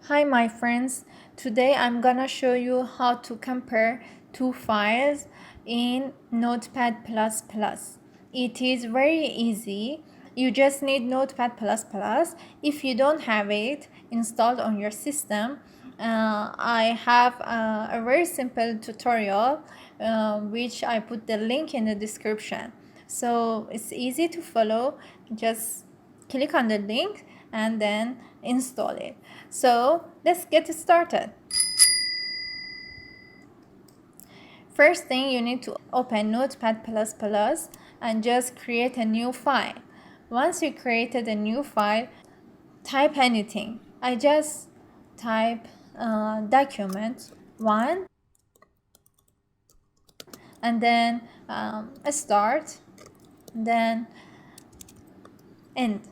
Hi my friends, today I'm gonna show you how to compare two files in Notepad++. It is very easy. You just need Notepad++. If you don't have it installed on your system, I have a very simple tutorial which I put the link in the description. So it's easy to follow. Just click on the link and then install it. So let's get started. First thing, you need to open Notepad++ and just create a new file. Once you created a new file, type anything. I just type document 1 and then start, then end.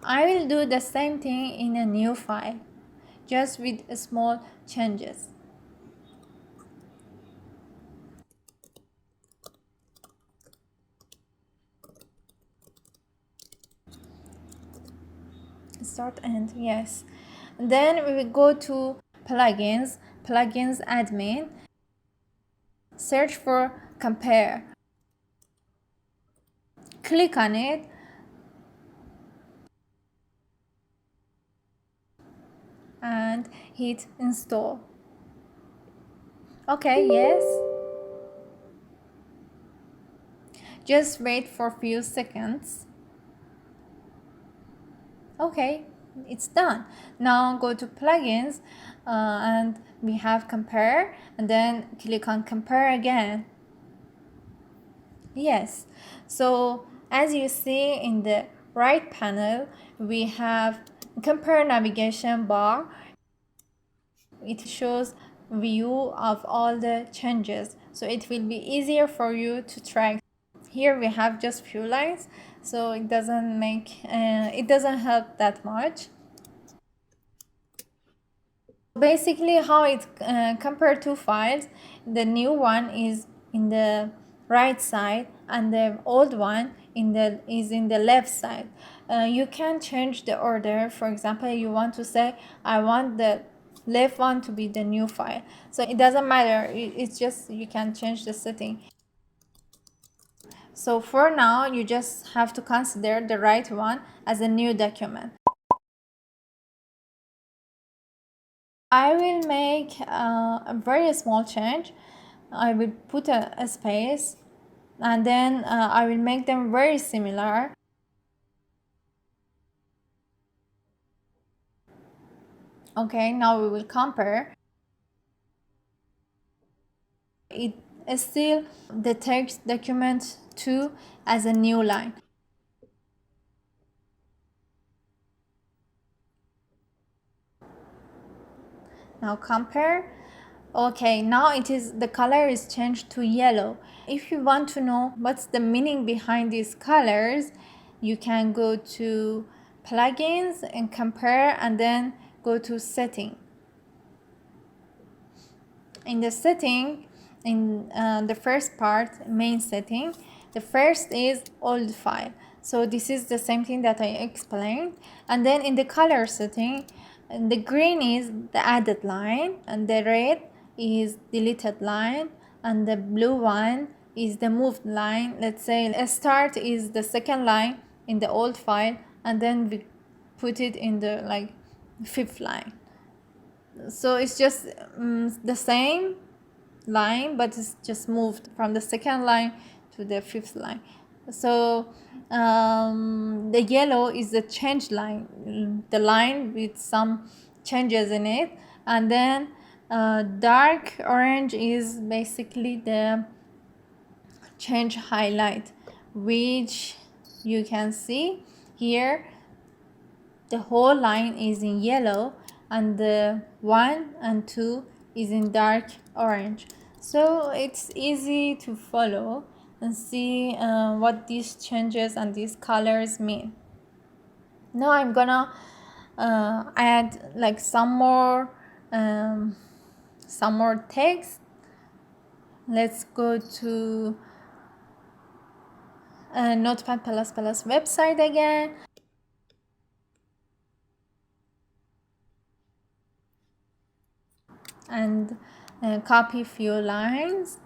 I will do the same thing in a new file, just with small changes. Start end, yes. Then we will go to plugins admin, search for compare, click on it, and hit install. Okay, yes. Just wait for a few seconds. Okay, it's done. Now go to plugins and we have compare, and then click on compare again. Yes, so as you see in the right panel, we have compare navigation bar. It shows view of all the changes, so it will be easier for you to track. Here we have just few lines, so it doesn't help that much. Basically, how it compared two files, the new one is in the right side and the old one is in the left side. You can change the order. For example, you want to say I want the left one to be the new file, so it doesn't matter. It's just you can change the setting. So for now, you just have to consider the right one as a new document. I will make a very small change. I will put a space, and then I will make them very similar. Okay, now we will compare. It still detects document 2 as a new line. Now compare. Okay, now the color is changed to yellow. If you want to know what's the meaning behind these colors, you can go to plugins and compare, and then go to setting. In the setting, in the first part, main setting, the first is old file. So this is the same thing that I explained. And then in the color setting, the green is the added line, and the red is deleted line, and the blue one is the moved line. Let's say a start is the second line in the old file, and then we put it in the fifth line. So it's just the same line, but it's just moved from the second line to the fifth line. So the yellow is the change line, the line with some changes in it, and then dark orange is basically the change highlight, which you can see here. The whole line is in yellow, and the 1 and 2 is in dark orange. So it's easy to follow and see what these changes and these colors mean. Now I'm gonna add some more text. Let's go to Notepad++ website again. and copy few lines.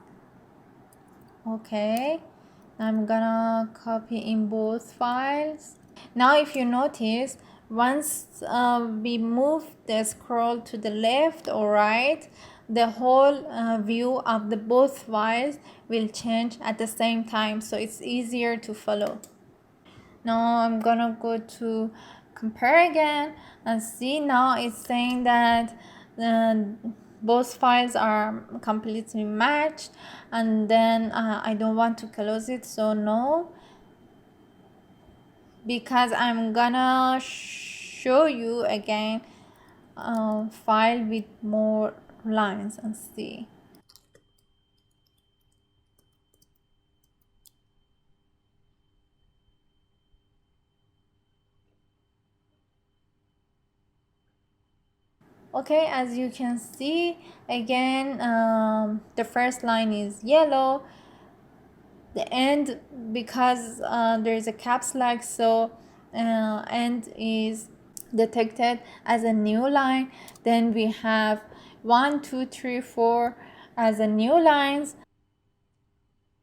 Okay, I'm gonna copy in both files. Now if you notice, once we move the scroll to the left or right, the whole view of the both files will change at the same time, so it's easier to follow. Now I'm gonna go to compare again and see. Now it's saying that uh, both files are completely matched, and then I don't want to close it, so no, because I'm gonna show you again file with more lines and see. Okay, as you can see again, the first line is yellow, the end, because there is a caps lock, so end is detected as a new line. Then we have 1 2 3 4 as a new lines,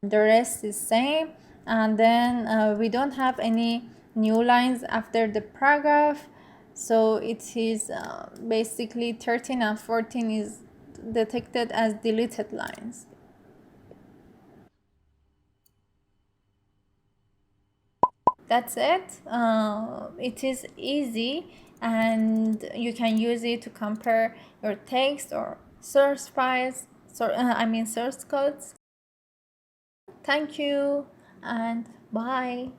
the rest is same, and then we don't have any new lines after the paragraph, so it is basically 13 and 14 is detected as deleted lines. That's it. It is easy, and you can use it to compare your text or source files, source codes. Thank you and bye.